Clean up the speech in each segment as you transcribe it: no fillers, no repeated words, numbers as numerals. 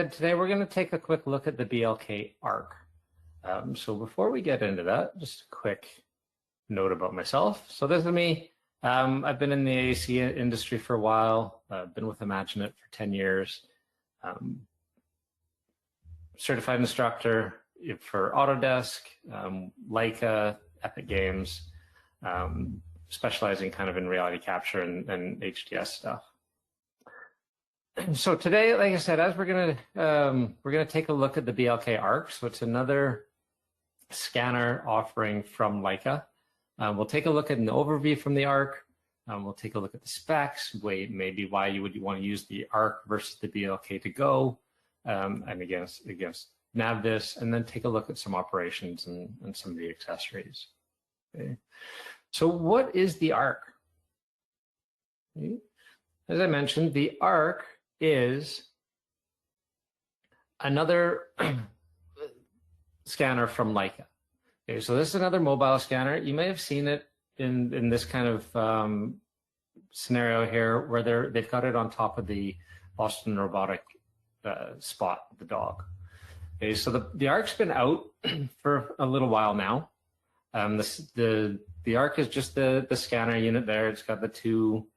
Today we're going to take a quick look at the BLK ARC. So before we get into that, just a quick note about myself. So this is me. I've been in the AC industry for a while. I've been with IMAGINiT for 10 years. Certified instructor for Autodesk, Leica, Epic Games, specializing kind of in reality capture and HDS stuff. So today, like I said, as we're gonna take a look at the BLK ARC. So it's another scanner offering from Leica. We'll take a look at an overview from the ARC. We'll take a look at the specs, maybe why you would want to use the ARC versus the BLK to go, and against NavDis, and then take a look at some operations and some of the accessories. Okay. So what is the ARC? Okay. As I mentioned, the ARC is another scanner from Leica. Okay, so this is another mobile scanner. You may have seen it in this kind of scenario here, where they've got it on top of the Boston Robotic Spot, the dog. Okay, so the ARC's been out for a little while now. The ARC is just the scanner unit there. It's got the two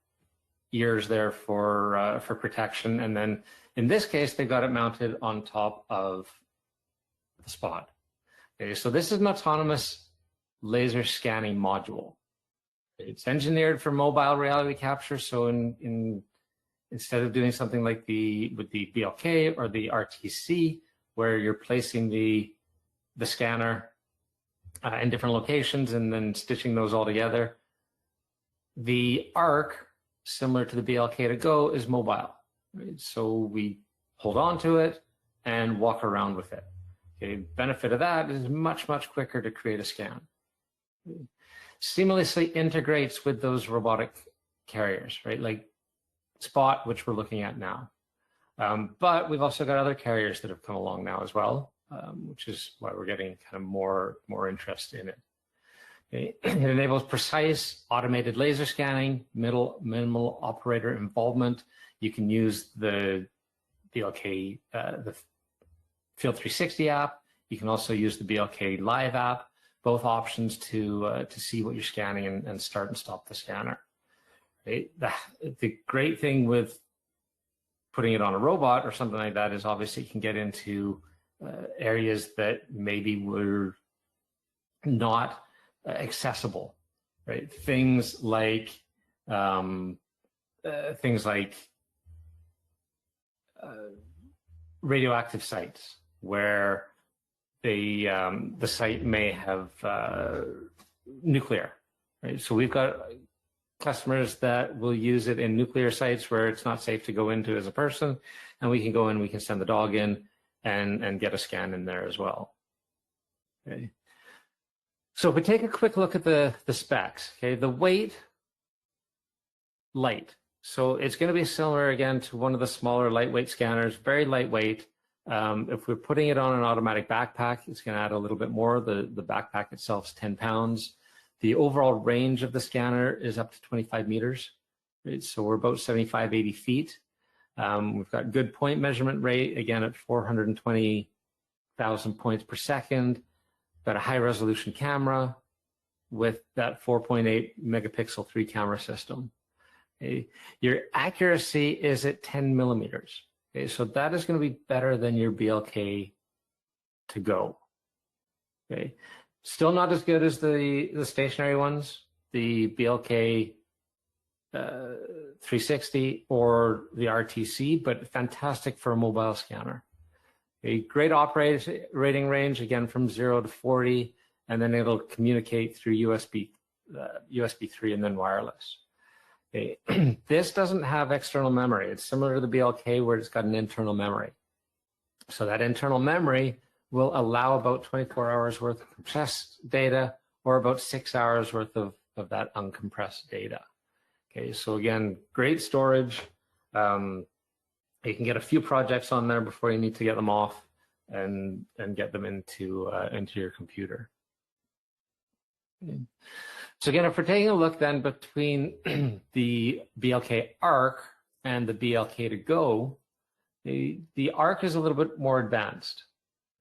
ears there for protection, and then in this case they've got it mounted on top of the Spot. Okay, so this is an autonomous laser scanning module. It's engineered for mobile reality capture. So instead of doing something like with the BLK or the RTC, where you're placing the scanner in different locations and then stitching those all together, the ARC, similar to the BLK to go, is mobile. Right? So we hold on to it and walk around with it. Okay, benefit of that is much quicker to create a scan. Seamlessly integrates with those robotic carriers, right? Like Spot, which we're looking at now. But we've also got other carriers that have come along now as well, which is why we're getting kind of more interest in it. Okay. It enables precise automated laser scanning, minimal operator involvement. You can use the BLK, the Field 360 app. You can also use the BLK Live app, both options to see what you're scanning and start and stop the scanner. Right? The great thing with putting it on a robot or something like that is obviously you can get into areas that maybe were not accessible, right? Things like radioactive sites where the site may have nuclear, right? So we've got customers that will use it in nuclear sites where it's not safe to go into as a person, and we can go in, we can send the dog in and get a scan in there as well. Okay. So if we take a quick look at the specs, okay, the weight, light. So it's going to be similar again to one of the smaller lightweight scanners, very lightweight. If we're putting it on an automatic backpack, it's going to add a little bit more. The backpack itself is 10 pounds. The overall range of the scanner is up to 25 meters. Right? So we're about 75, 80 feet. We've got good point measurement rate, again at 420,000 points per second. Got a high resolution camera with that 4.8 megapixel 3 camera system. Okay. Your accuracy is at 10 millimeters. Okay. So that is going to be better than your BLK to go. Okay. Still not as good as the stationary ones, the BLK 360 or the RTC, but fantastic for a mobile scanner. A great operating range, again, from 0 to 40, and then it'll communicate through USB 3 and then wireless. Okay. This doesn't have external memory. It's similar to the BLK where it's got an internal memory. So that internal memory will allow about 24 hours worth of compressed data or about 6 hours worth of that uncompressed data. Okay, so again, great storage. You can get a few projects on there before you need to get them off and get them into your computer. So again, if we're taking a look then between the BLK ARC and the BLK to go, The ARC is a little bit more advanced.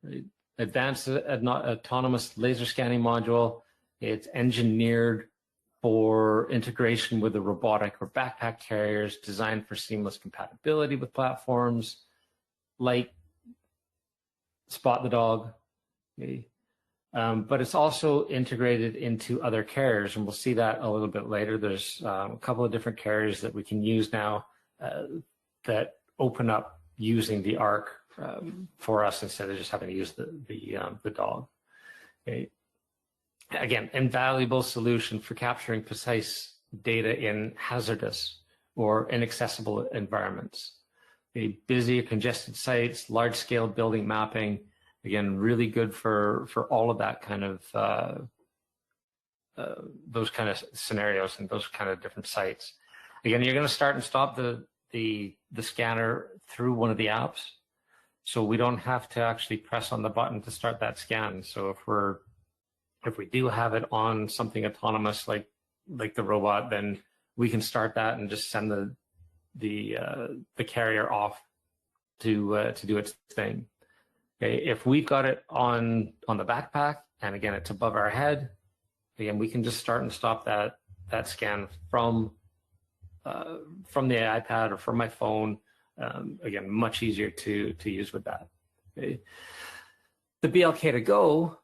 Right? Advanced autonomous laser scanning module. It's engineered for integration with the robotic or backpack carriers, designed for seamless compatibility with platforms like Spot the Dog. Okay? But it's also integrated into other carriers, and we'll see that a little bit later. There's a couple of different carriers that we can use now that open up using the ARC for us instead of just having to use the dog. Okay. Again, invaluable solution for capturing precise data in hazardous or inaccessible environments. Okay. Busy, congested sites, large-scale building mapping. Again, really good for all of that kind of those kind of scenarios and those kind of different sites. Again, you're going to start and stop the scanner through one of the apps, so we don't have to actually press on the button to start that scan. So if we do have it on something autonomous like the robot, then we can start that and just send the carrier off to do its thing. Okay, if we've got it on the backpack, and again it's above our head, again we can just start and stop that scan from the iPad or from my phone. Again, much easier to use with that. Okay. The BLK2GO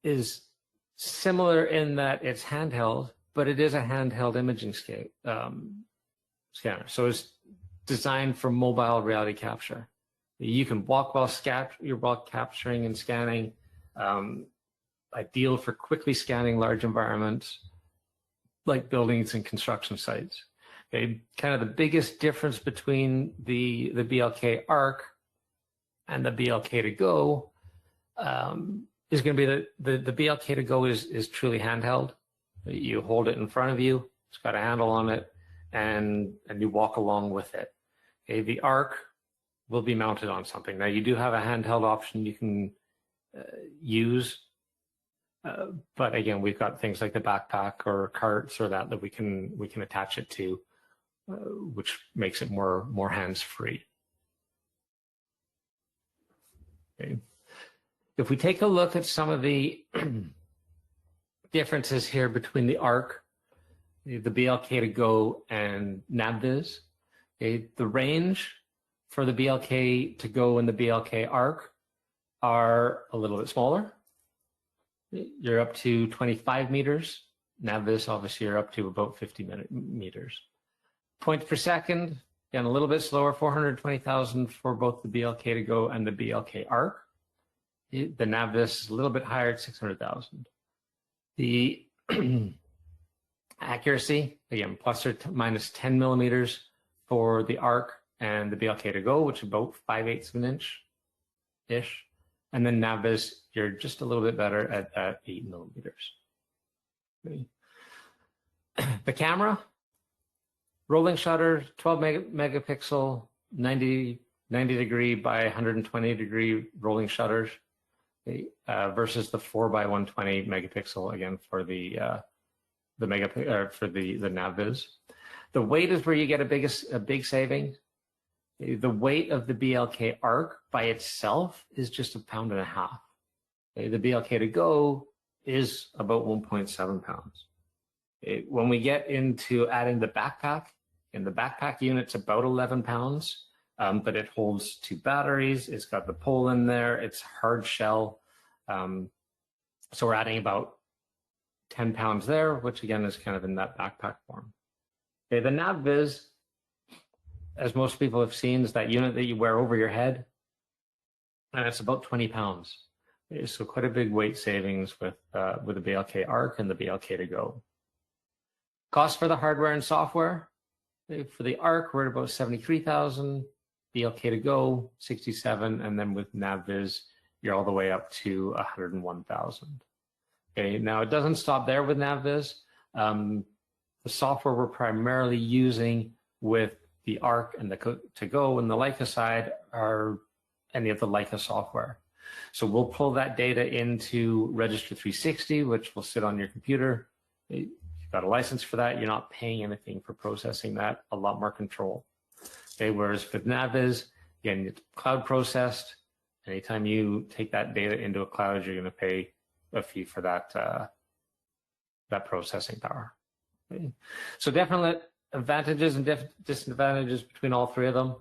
is similar in that it's handheld, but it is a handheld imaging scanner. So it's designed for mobile reality capture. You can walk while you're capturing and scanning. Ideal for quickly scanning large environments like buildings and construction sites. Okay, kind of the biggest difference between the BLK ARC and the BLK2GO is going to be that the BLK2GO is truly handheld. You hold it in front of you, it's got a handle on it, and you walk along with it. Okay, the ARC will be mounted on something. Now you do have a handheld option you can use, but again, we've got things like the backpack or carts or that we can attach it to, which makes it more hands-free. Okay. If we take a look at some of the differences here between the ARC, the BLK2GO, and NavViz, okay, the range for the BLK2GO and the BLK ARC are a little bit smaller. You're up to 25 meters. NavViz, obviously, you're up to about 50 meters. Points per second, again, a little bit slower, 420,000 for both the BLK2GO and the BLK ARC. The NavViz is a little bit higher at 600,000. The accuracy, again, plus or minus 10 millimeters for the ARC and the BLK2GO, which is about 5/8 of an inch-ish. And then NavViz, you're just a little bit better at 8 millimeters. Okay. The camera, rolling shutter, 12 megapixel, 90 degree by 120 degree rolling shutters, okay, versus the 4x120 megapixel again for the NavViz. The weight is where you get a big saving. The weight of the BLK ARC by itself is just 1.5 pounds. Okay, the BLK2GO is about 1.7 pounds. Okay, when we get into adding the backpack, and the backpack unit's about 11 pounds, but it holds 2 batteries. It's got the pole in there. It's hard shell. So we're adding about 10 pounds there, which again is kind of in that backpack form. Okay, the NavViz, as most people have seen, is that unit that you wear over your head, and it's about 20 pounds. Okay, so quite a big weight savings with the BLK ARC and the BLK2GO. Cost for the hardware and software. For the ARC, we're at about 73,000. BLK2GO, 67, and then with NavViz, you're all the way up to 101,000. Okay, now it doesn't stop there with NavViz. The software we're primarily using with the ARC and the to-go and the Leica side are any of the Leica software. So we'll pull that data into Register 360, which will sit on your computer. You've got a license for that. You're not paying anything for processing that. A lot more control. Okay, whereas with NavViz, Again, it's cloud processed. Anytime you take that data into a cloud, you're going to pay a fee for that that processing power. Okay. So definitely advantages and disadvantages between all three of them.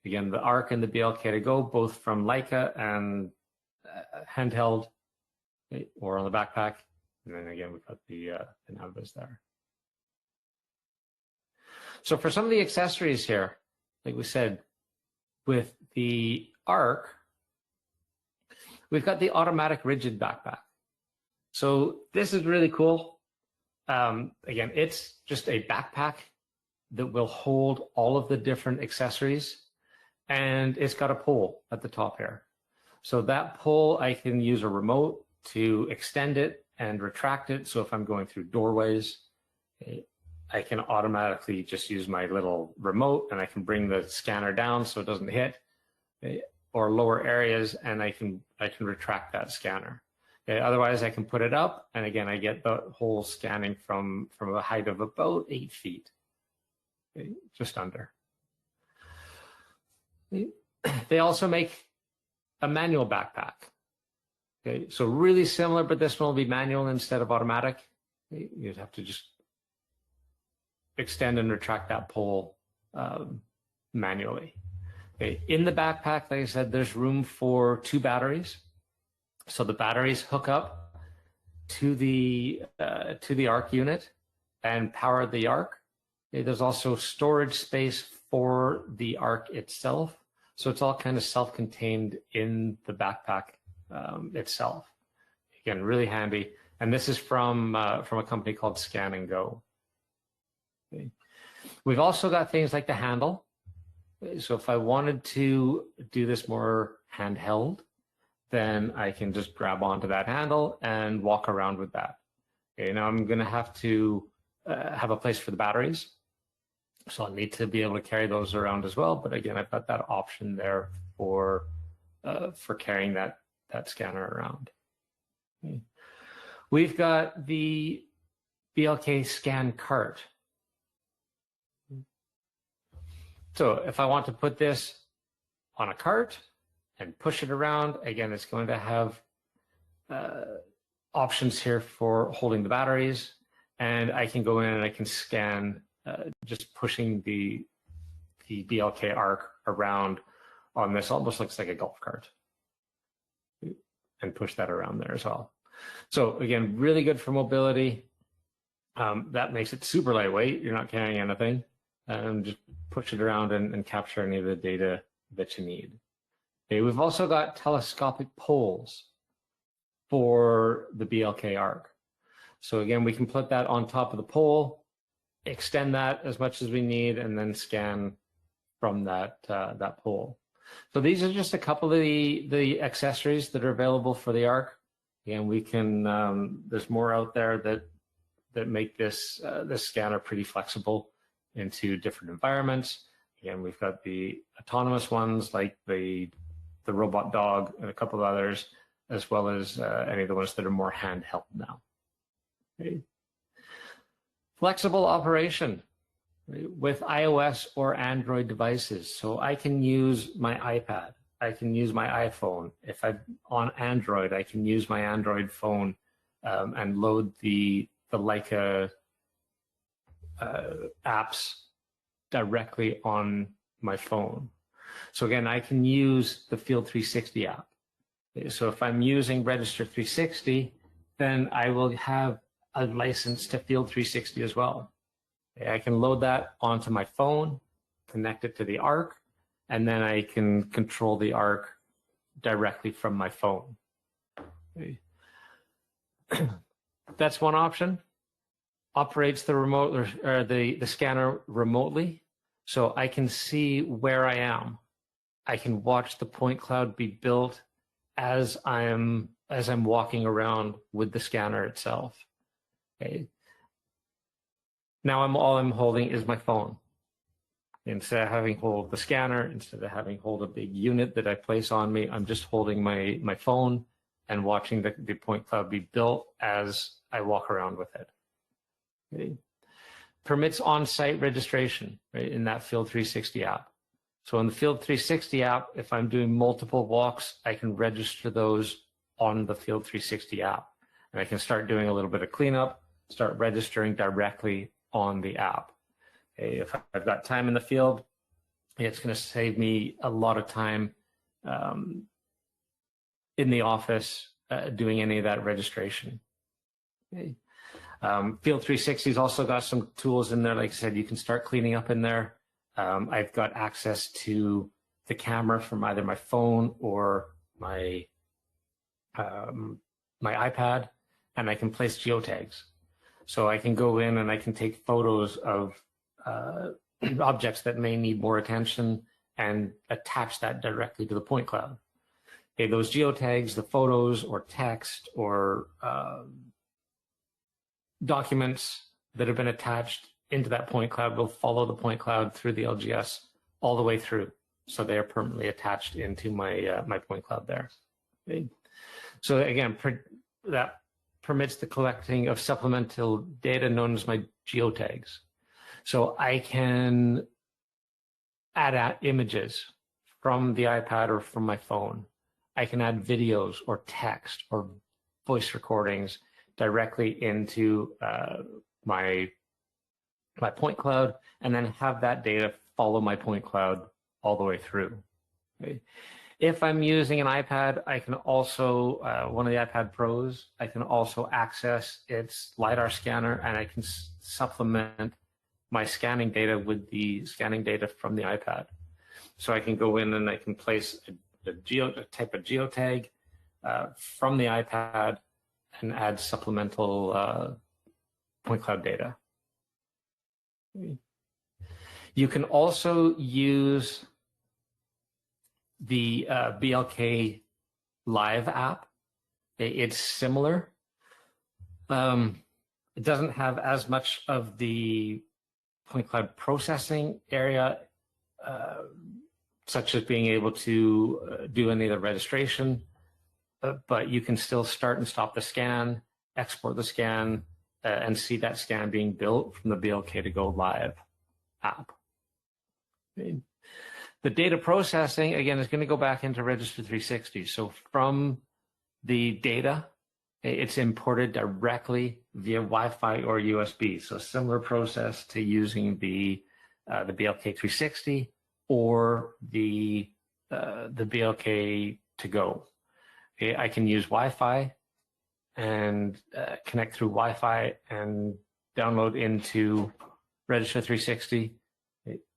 Again, the ARC and the BLK to go, both from Leica and handheld, okay, or on the backpack. And then again, we've got the Navis there. So for some of the accessories here, like we said, with the ARC, we've got the automatic rigid backpack. So this is really cool. Again, it's just a backpack that will hold all of the different accessories, and it's got a pole at the top here. So that pole, I can use a remote to extend it and retract it. So if I'm going through doorways, I can automatically just use my little remote, and I can bring the scanner down so it doesn't hit, or lower areas, and I can retract that scanner. Otherwise, I can put it up, and again, I get the whole scanning from a height of about 8 feet, just under. They also make a manual backpack. Okay, so really similar, but this one will be manual instead of automatic. You'd have to just extend and retract that pole manually. Okay. In the backpack, like I said, there's room for 2 batteries. So the batteries hook up to the ARC unit and power the ARC. Okay. There's also storage space for the ARC itself. So it's all kind of self-contained in the backpack itself. Again, really handy. And this is from a company called Scan and Go. Okay. We've also got things like the handle. So if I wanted to do this more handheld, then I can just grab onto that handle and walk around with that. Okay, now I'm going to have to have a place for the batteries. So I'll need to be able to carry those around as well. But again, I've got that option there for carrying that scanner around. Okay. We've got the BLK scan cart. So if I want to put this on a cart and push it around, again, it's going to have options here for holding the batteries, and I can go in and I can scan just pushing the BLK ARC around on this. Almost looks like a golf cart, and push that around there as well. So again, really good for mobility. That makes it super lightweight. You're not carrying anything. Just push it around and capture any of the data that you need. Okay, we've also got telescopic poles for the BLK ARC. So again, we can put that on top of the pole, extend that as much as we need, and then scan from that pole. So these are just a couple of the accessories that are available for the ARC. Again, we can there's more out there that make this scanner pretty flexible into different environments. Again, we've got the autonomous ones like the robot dog and a couple of others, as well as any of the ones that are more handheld now. Okay. Flexible operation with iOS or Android devices. So I can use my iPad, I can use my iPhone. If I'm on Android, I can use my Android phone and load the Leica apps directly on my phone. So again, I can use the Field 360 app. So if I'm using Register 360, then I will have a license to Field 360 as well. I can load that onto my phone, connect it to the ARC, and then I can control the ARC directly from my phone. Okay. That's one option. Operates the remote or the scanner remotely, so I can see where I am. I can watch the point cloud be built as I'm walking around with the scanner itself. Okay. Now all I'm holding is my phone. Instead of having hold of the scanner, instead of having hold of the unit that I place on me, I'm just holding my phone and watching the point cloud be built as I walk around with it. Okay. Permits on-site registration, right, in that Field 360 app. So in the Field 360 app, if I'm doing multiple walks, I can register those on the Field 360 app. And I can start doing a little bit of cleanup, start registering directly on the app. Okay, if I've got time in the field, it's going to save me a lot of time in the office doing any of that registration. Okay. Field 360's also got some tools in there. Like I said, you can start cleaning up in there. I've got access to the camera from either my phone or my my iPad, and I can place geotags. So I can go in and I can take photos of objects that may need more attention and attach that directly to the point cloud. Okay, those geotags, the photos or text or documents that have been attached into that point cloud will follow the point cloud through the LGS all the way through. So they are permanently attached into my my point cloud there. Okay. So again, that permits the collecting of supplemental data known as my geotags. So I can add images from the iPad or from my phone. I can add videos or text or voice recordings directly into my point cloud, and then have that data follow my point cloud all the way through. Okay. If I'm using an iPad, I can also, one of the iPad Pros, I can also access its LiDAR scanner, and I can supplement my scanning data with the scanning data from the iPad. So I can go in and I can place a type of geotag from the iPad and add supplemental point cloud data. You can also use the BLK Live app. It's similar. It doesn't have as much of the point cloud processing area, such as being able to do any of the registration, but you can still start and stop the scan, export the scan, and see that scan being built from the BLK to Go Live app. Okay. The data processing, again, is going to go back into Register 360. So from the data, it's imported directly via Wi-Fi or USB. So similar process to using the BLK 360 or the BLK to Go. Okay, I can use Wi-Fi and connect through Wi-Fi and download into Register 360,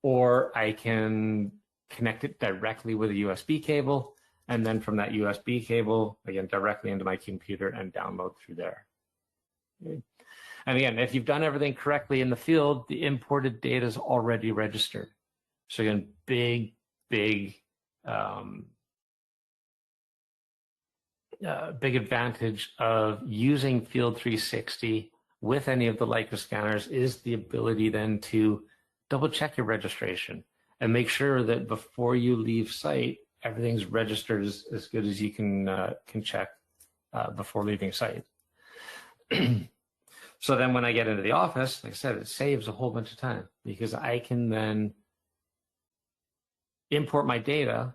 or I can connect it directly with a USB cable, and then from that USB cable, again, directly into my computer and download through there. Okay. And again, if you've done everything correctly in the field, the imported data is already registered. So again, big advantage of using Field 360 with any of the Leica scanners is the ability then to double check your registration and make sure that before you leave site, everything's registered as good as you can check before leaving site. So then when I get into the office, like I said, it saves a whole bunch of time because I can then import my data,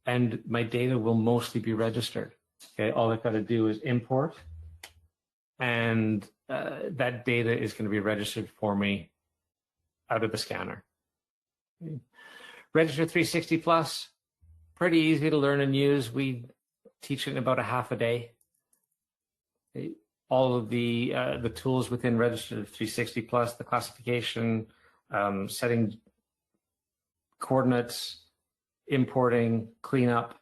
and my data will mostly be registered. Okay, all I've got to do is import, and that data is going to be registered for me out of the scanner. Okay. Register 360 Plus, pretty easy to learn and use. We teach it in about a half a day. Okay. All of the tools within Register 360 Plus, the classification, setting coordinates, importing, cleanup,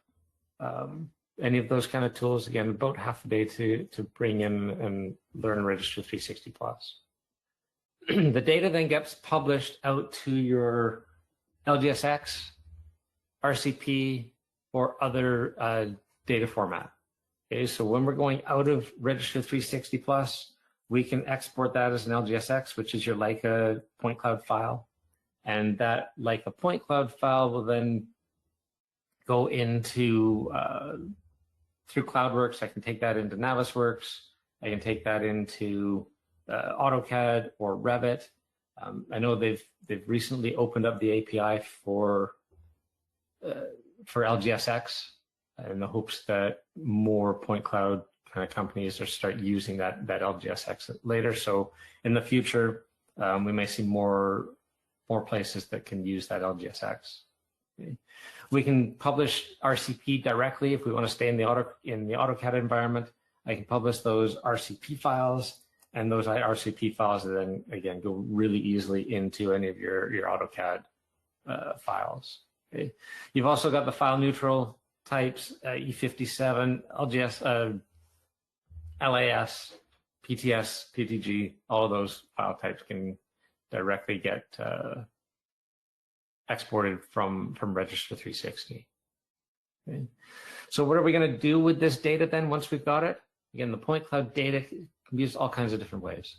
any of those kind of tools, again, about half a day to bring in and learn Register 360 Plus. The data then gets published out to your LGSX, RCP, or other data format. Okay, so when we're going out of Register 360 Plus, we can export that as an LGSX, which is your Leica point cloud file. And that Leica point cloud file will then go into, through CloudWorks. I can take that into Navisworks. I can take that into AutoCAD or Revit. I know they've recently opened up the API for for LGSX, in the hopes that more point cloud kind of companies are start using that LGSX later. So in the future, we may see more places that can use that LGSX. Okay. We can publish RCP directly if we want to stay in the AutoCAD environment. I can publish those RCP files, and those RCP files then again go really easily into any of your AutoCAD files. Okay. You've also got the file neutral types, E57, LGS, LAS, PTS, PTG, all of those file types can directly get exported from Register 360. Okay. So what are we going to do with this data then once we've got it? Again, the point cloud data can be used all kinds of different ways.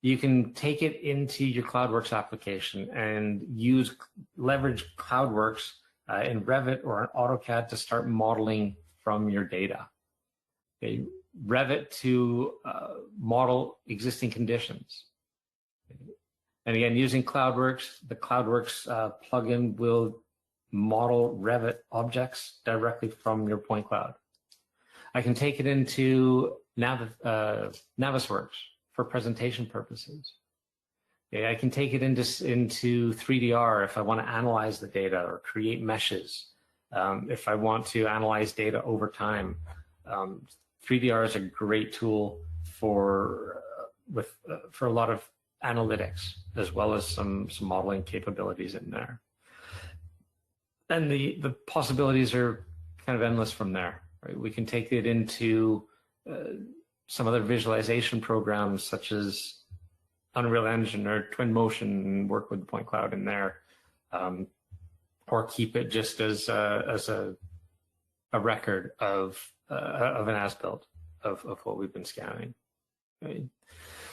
You can take it into your CloudWorks application and leverage CloudWorks in Revit or in AutoCAD to start modeling from your data. Okay. Revit to model existing conditions. Okay. And again, using CloudWorks, the CloudWorks plugin will model Revit objects directly from your point cloud. I can take it into Navisworks for presentation purposes. Okay, I can take it into 3DR if I want to analyze the data or create meshes. If I want to analyze data over time, 3DR is a great tool for a lot of analytics, as well as some modeling capabilities in there. And the possibilities are kind of endless from there. Right? We can take it into some other visualization programs such as Unreal Engine or Twinmotion and work with the point cloud in there, or keep it just as a record of an as-built of what we've been scanning. Okay.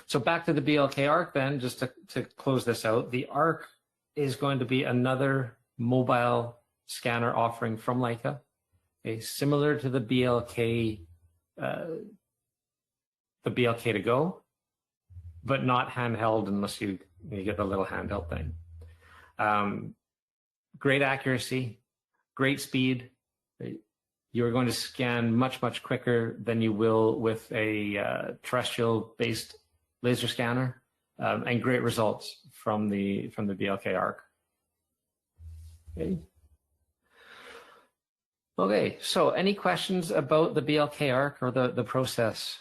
So back to the BLK ARC then, just to close this out, the ARC is going to be another mobile scanner offering from Leica, okay, similar to the BLK to go, but not handheld unless you get the little handheld thing. Great accuracy, great speed. You're going to scan much quicker than you will with a terrestrial-based laser scanner, and great results from the BLK ARC. Okay. Okay, so any questions about the BLK ARC or the process?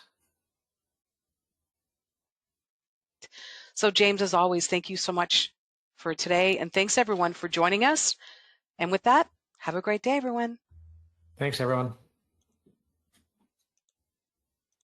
So James, as always, thank you so much for today, and thanks everyone for joining us. And with that, have a great day, everyone. Thanks, everyone.